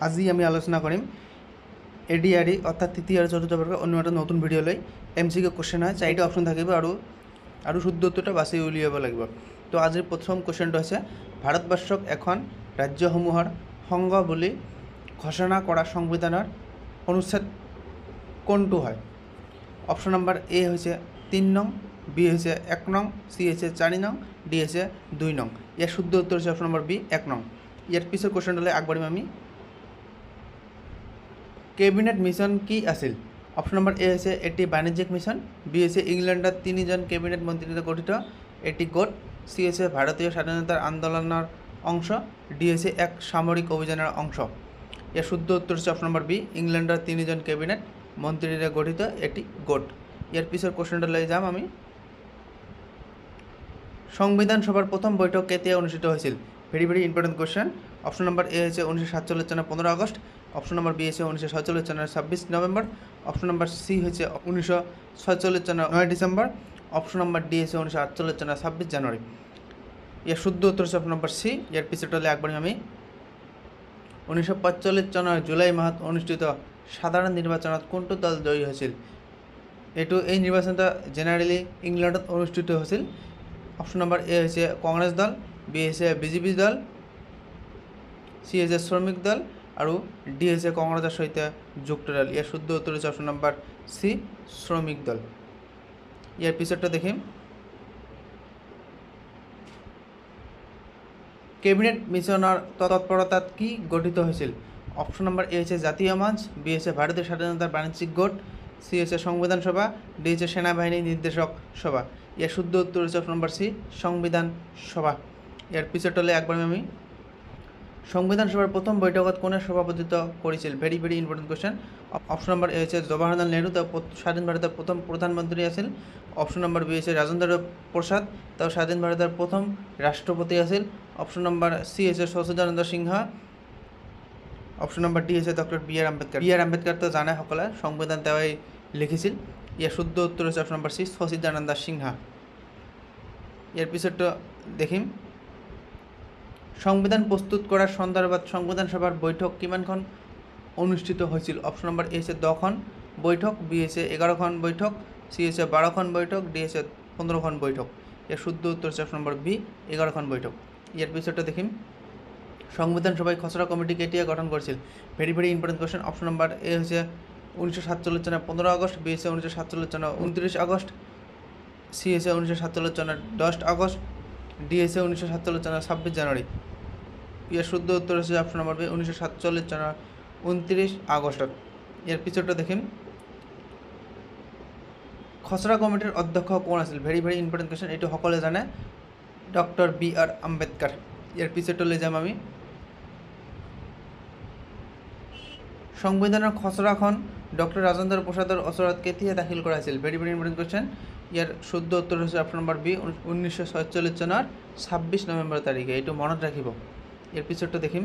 আজি আমি আলোচনা কৰিম এডিআৰই অৰ্থাৎ তৃতীয় আৰু চতুৰ্থ বৰ্গৰ অন্য এটা নতুন ভিডিঅ' লৈ MCQ কুৱেশ্যন হয়, 4টা অপশ্যন থাকিব আৰু শুদ্ধ উত্তৰটা বাছি উলিয়াব লাগিব। তো আজিৰ প্ৰথম কুৱেশ্যনটো হৈছে ভাৰতবৰ্ষক এখন ৰাজ্যসমূহৰ সংঘ বুলি ঘোষণা কৰা সংবিধানৰ অনুচ্ছেদ কোনটো হয়? অপশ্যন নম্বৰ এ হৈছে 3 নং, বি হৈছে 1 নং, চি হৈছে 4 নং, ডি হৈছে 2 নং। ইয়াৰ শুদ্ধ উত্তৰ হৈছে অপশ্যন নম্বৰ বি 1 নং। ইয়াৰ পিছৰ কুৱেশ্যনটোলৈ আগবাঢ়িম আমি। কেবিনেট মিছন কি আছিল? অপশ্যন নম্বৰ এ হৈছে এটি বাণিজ্যিক মিছন, বি হৈছে ইংলেণ্ডত 3জন কেবিনেট মন্ত্ৰীৰে গঠিত এটি গোট, চি হৈছে ভাৰতীয় স্বাধীনতাৰ আন্দোলনৰ অংশ, ডি হৈছে এক সামৰিক অভিযানৰ অংশ। ইয়াৰ শুদ্ধ উত্তৰ হৈছে অপশ্যন নম্বৰ বি ইংলেণ্ডৰ 3জন কেবিনেট মন্ত্ৰীৰে গঠিত এটি গোট। ইয়াৰ পিছৰ কুৱেশ্যনটোলৈ যাম আমি। সংবিধান সভাৰ প্ৰথম বৈঠক কেতিয়া অনুষ্ঠিত হৈছিল? Very important question. Option number A হৈছে 1947 চনৰ 15 আগষ্ট, অপশ্যন নম্বৰ বি হৈছে 1947 চনৰ 26 নৱেম্বৰ, অপশ্যন নম্বৰ চি হৈছে 1946 চনৰ 9 ডিচেম্বৰ, অপশ্যন নম্বৰ ডি হৈছে 1948 চনৰ 26 জানুৱাৰী। ইয়াৰ শুদ্ধ উত্তৰ হৈছে অপশ্যন নম্বৰ চি। ইয়াৰ পিছতলৈ আগবাঢ়িম আমি। 1945 চনৰ জুলাই মাহত অনুষ্ঠিত সাধাৰণ নিৰ্বাচনত কোনটো দল জয়ী হৈছিল? এই নিৰ্বাচনটো জেনেৰেলি ইংলেণ্ডত অনুষ্ঠিত হৈছিল। অপশ্যন নম্বৰ এ হৈছে কংগ্ৰেছ দল, বি হৈছে বিজেপি দল, চি হৈছে শ্ৰমিক দল আৰু ডি হৈছে কংগ্ৰেছৰ সৈতে যুক্ত দল। ইয়াৰ শুদ্ধ উত্তৰ হৈছে অপশ্যন নম্বৰ চি শ্ৰমিক দল। ইয়াৰ পিছৰটো দেখিম। কেবিনেট মিছনৰ তৎপৰতাত কি গঠিত হৈছিল? অপশ্যন নম্বৰ এ হৈছে জাতীয় মঞ্চ, বি হৈছে ভাৰতীয় স্বাধীনতাৰ বাণিজ্যিক গোট, সি হৈছে সংবিধান সভা, ডি হৈছে সেনাবাহিনী নিৰ্দেশক সভা। ইয়াৰ শুদ্ধ উত্তৰ হৈছে অপশ্যন নম্বৰ সি সংবিধান সভা। ইয়াৰ পিছৰটোলৈ আগবাঢ়িম আমি। সংবিধান সভাৰ প্ৰথম বৈঠকত কোনে সভাপতিত্ব কৰিছিল? Very important question. Option number A হৈছে জৱাহৰলাল নেহৰু, তেওঁ স্বাধীন ভাৰতৰ প্ৰথম প্ৰধানমন্ত্ৰী আছিল। অপশ্যন নম্বৰ বি হৈছে ৰাজেন্দ্ৰ প্ৰসাদ, তেওঁ স্বাধীন ভাৰতৰ প্ৰথম ৰাষ্ট্ৰপতি আছিল। অপশ্যন নম্বৰ চি হৈছে Sachchidananda Sinha, option number D হৈছে doctor B R Ambedkar. B R আম্বেদকাৰতো জানে সকলে, সংবিধান তেওঁই লিখিছিল। ইয়াৰ শুদ্ধ উত্তৰ হৈছে option number C Sachchidananda Sinha. ইয়াৰ পিছতো দেখিম। সংবিধান প্ৰস্তুত কৰাৰ সন্দৰ্ভত সংবিধান সভাৰ বৈঠক কিমানখন অনুষ্ঠিত হৈছিল? অপশ্যন নম্বৰ এ হৈছে 10খন বৈঠক, বি হৈছে 11খন বৈঠক, চি হৈছে 12খন বৈঠক, ডি হৈছে 15খন বৈঠক। ইয়াৰ শুদ্ধ উত্তৰ হৈছে অপশ্যন নম্বৰ বি 11খন বৈঠক। ইয়াৰ পিছতো দেখিম। সংবিধান সভাই খচৰা কমিটি কেতিয়া গঠন কৰিছিল? Very important question. Option number A হৈছে 1947 চনৰ 15 আগষ্ট, বি হৈছে 1947 চনৰ 29 আগষ্ট, চি হৈছে 1947 চনৰ 10 আগষ্ট, ডি হৈছে 1947 চনৰ 26 জানুৱাৰী। ইয়াৰ শুদ্ধ উত্তৰ হৈছে অপশ্যন নম্বৰ বি 1947 চনৰ 29 আগষ্টত। ইয়াৰ পিছতো দেখিম। খচৰা কমিটিৰ অধ্যক্ষ কোন আছিল? Very important question. এইটো সকলোৱে জানে, ডক্টৰ বি আৰ আম্বেদকাৰ। ইয়াৰ পিছতলৈ যাম আমি। সংবিধানৰ খচৰাখন ডক্টৰ ৰাজেন্দ্ৰ প্ৰসাদৰ ওচৰত কেতিয়া দাখিল কৰা হৈছিল? Very important question. ইয়াৰ শুদ্ধ উত্তৰ হৈছে অপশ্যন নম্বৰ বি 1947 চনৰ 26 নৱেম্বৰ তাৰিখে। এইটো মনত ৰাখিব। ইয়াৰ পিছতো দেখিম।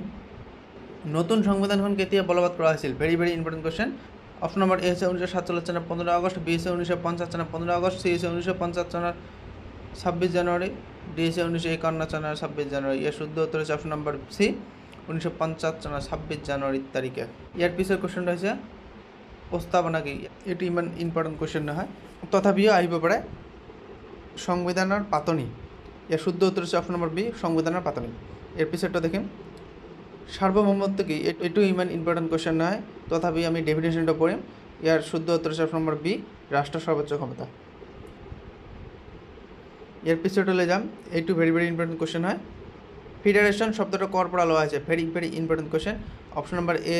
নতুন সংবিধানখন কেতিয়া বলবৎ কৰা হৈছিল? Very important question. Option number A হৈছে 1947 চনৰ 15 আগষ্ট, বি হৈছে 1950 চনৰ 15 আগষ্ট, চি হৈছে 1950 চনৰ 26 জানুৱাৰী, ডি হৈছে 1951 চনৰ 26 জানুৱাৰী। ইয়াৰ শুদ্ধ উত্তৰ হৈছে অপশ্যন নম্বৰ চি 1950 চনৰ 26 জানুৱাৰী তাৰিখে। ইয়াৰ পিছৰ কুৱেশ্যনটো হৈছে প্ৰস্তাৱনা কি? এইটো ইমান ইম্পৰ্টেণ্ট কুৱেশ্যন নহয়, তথাপিও আহিব পাৰে। সংবিধানৰ পাতনি। ইয়াৰ শুদ্ধ উত্তৰ হৈছে অপশ্যন নম্বৰ বি সংবিধানৰ পাতনি। ইয়াৰ পিছতো দেখিম। সাৰ্বভৌমত্ব কি? এইটো ইমান ইম্পৰ্টেণ্ট কুৱেশ্যন নহয়, তথাপি আমি ডেফিনেশ্যনটো পঢ়িম। ইয়াৰ শুদ্ধ উত্তৰ হৈছে অপশ্যন নম্বৰ বি ৰাষ্ট্ৰৰ সৰ্বোচ্চ ক্ষমতা। ইয়াৰ পিছতলৈ যাম। এইটো ভেৰি ইম্পৰ্টেণ্ট কুৱেশ্যন হয়। ফেডাৰেশ্যন শব্দটো ক'ৰ পৰা লোৱা হৈছে? Very important question. Option number A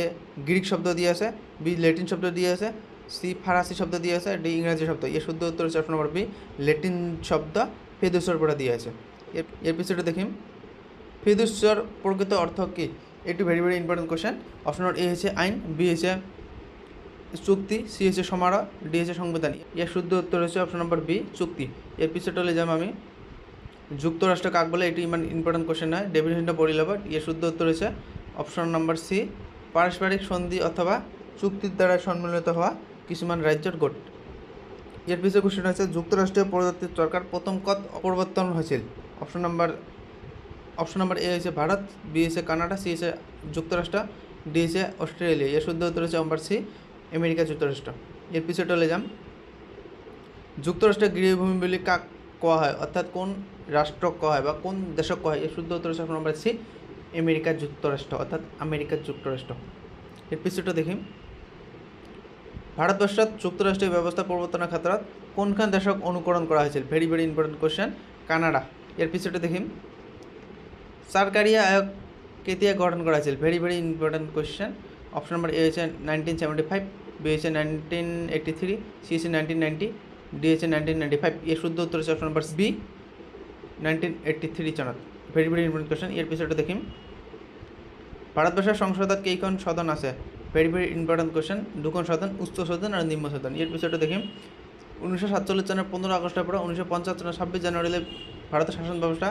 Greek শব্দ দিয়া আছে, বি লেটিন শব্দ দিয়া আছে, চি ফৰাচী শব্দ দিয়া আছে, ডি ইংৰাজী শব্দ। ইয়াৰ শুদ্ধ উত্তৰ হৈছে অপশ্যন নম্বৰ বি লেটিন শব্দ ফেডুছৰ পৰা দিয়া আছে। ইয়াৰ পিছতে দেখিম। ফেডুছৰ প্ৰকৃত অৰ্থ কি? এইটো very important question. Option number A হৈছে আইন, বি হৈছে চুক্তি, চি হৈছে সমাৰোহ, ডি হৈছে সংবিধান। ইয়াৰ শুদ্ধ উত্তৰ হৈছে অপশ্যন নম্বৰ বি চুক্তি। ইয়াৰ পিছতলৈ যাম আমি। যুক্তৰাষ্ট্ৰ কাক বোলে? এইটো ইমান ইম্পৰ্টেণ্ট কুৱেশ্যন নহয়, ডেফিনেশ্যনটো পঢ়ি ল'ব। ইয়াৰ শুদ্ধ উত্তৰ হৈছে অপশ্যন নম্বৰ চি পাৰস্পৰিক সন্ধি অথবা চুক্তিৰ দ্বাৰা সন্মিলিত হোৱা কিছুমান ৰাজ্যৰ গোট। ইয়াৰ পিছৰ কুৱেশ্যন হৈছে যুক্তৰাষ্ট্ৰীয় প্ৰজাতিৰ চৰকাৰ প্ৰথম ক'ত প্ৰৱৰ্তন হৈছিল? অপশ্যন নম্বৰ এ হৈছে ভাৰত, বি হৈছে কানাডা, চি হৈছে যুক্তৰাষ্ট্ৰ, ডি হচ্ছে অস্ট্রেলিয়া। এর শুদ্ধ উত্তর হচ্ছে নম্বর সি আমেরিকা যুক্তরাষ্ট্র। এর পিছনে চলে যাম। যুক্তরাষ্ট্রের গৃহভূমি বলে কাক কোয়া হয়, অর্থাৎ কোন রাষ্ট্র কোয়া হয় বা কোন দেশক কোয়া হয়? এর শুদ্ধ উত্তর হচ্ছে নম্বর সি আমেরিকা যুক্তরাষ্ট্র, অর্থাৎ আমেরিকা যুক্তরাষ্ট্র। এর পিছুটা দেখি, ভারতবর্ষত যুক্তরাষ্ট্রীয় ব্যবস্থা প্রবর্তনের ক্ষেত্ৰত কোনখান দেশক অনুকরণ করা হয়েছিল? Very very important question, Canada. এর পিছুটা দেখি, সরকারিয়া আয়োগ কেতিয়া গঠন করা হয়েছিল? Very very important question. Option number A হচ্ছে 1975, বি হচ্ছে 1983, সি হচ্ছে 1990, ডি হচ্ছে 1995। এর শুদ্ধ উত্তর হচ্ছে অপশন নম্বর বি 1983 চনত। Very very important question. এর পিছনে দেখি, ভারতবর্ষের সংসদত কেইখন সদন আছে? ভেরি ভেরি ইম্পর্টেন্ট কোশ্চেন, দুখন সদন, উচ্চ সদন আর নিম্ন সদন। এর পিছনে দেখি, 1947 সনের 15 আগস্টের পরে 1950 সনের 26 জানুয়ারিতে ভারতের শাসন ব্যবস্থা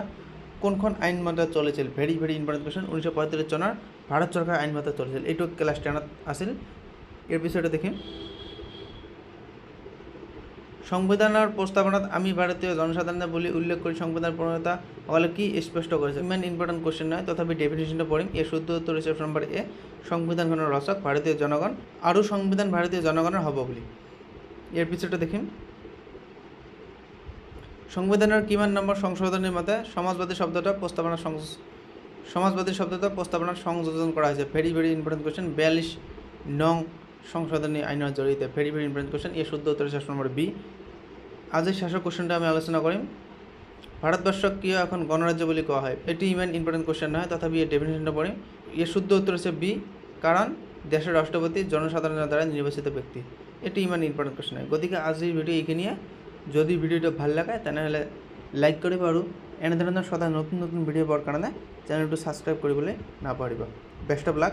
কোনখন আইন মতে চলেছিল? ভেরি ভেরি ইম্পর্টেন্ট কোশ্চেন, 1935 সনের ভারত সরকার আইন মতে চলেছিল। এইটুকু ক্লাস 10 আসিল। এর পিছনে দেখি, সংবিধানের প্রস্তাবনাত আমি ভারতীয় জনসাধারণের বলে উল্লেখ করি সংবিধান প্রণেতা হলে কি স্পষ্ট করেছে? ইমান ইম্পর্টেন্ট কোশ্চেন নয়, তথাপি ডেফিনেশনটা পড়ি। এর শুদ্ধ উত্তর হচ্ছে অপশন নম্বর এ সংবিধানখনের রচক ভারতীয় জনগণ, আরও সংবিধান ভারতীয় জনগণের হব বলি। এর পিছনে দেখি, সংবিধানের কিমান নম্বর সংশোধনের মতে সমাজবাদী শব্দটা প্রস্তাবনার সংযোজন করা হয়েছে? ভেরি ভেরি ইম্পর্টেন্ট কোশ্চেন, 42 নং সংশোধনী আইনের জড়িত। Very very important question. এর শুদ্ধ উত্তর হচ্ছে নম্বর বি। আজের শাসক কোশ্চেনটা আমি আলোচনা করি, ভারতবর্ষ কিও এখন গণরাজ্য বলে কোয়া হয়? এটি ইমান ইম্পর্টেন্ট কোশ্চেন নয়, তথাপি এর ডেফিনেশনটা পড়ি। এর শুদ্ধ উত্তর হচ্ছে বি, কারণ দেশের রাষ্ট্রপতি জনসাধারণের দ্বারা নির্বাচিত ব্যক্তি। এটি ইমান ইম্পর্টেন্ট কোশ্চেন নয়। গতিকে আজিৰ ভিডিও এইখিনিয়ে। যদি ভিডিওটা ভাল লাগে তেনেহ'লে লাইক কৰিব আৰু এনে ধৰণৰ সদায় নতুন নতুন ভিডিঅ' পোৱাৰ কাৰণে চেনেলটো ছাবস্ক্ৰাইব কৰিবলৈ নাপাহৰিব। Best of luck.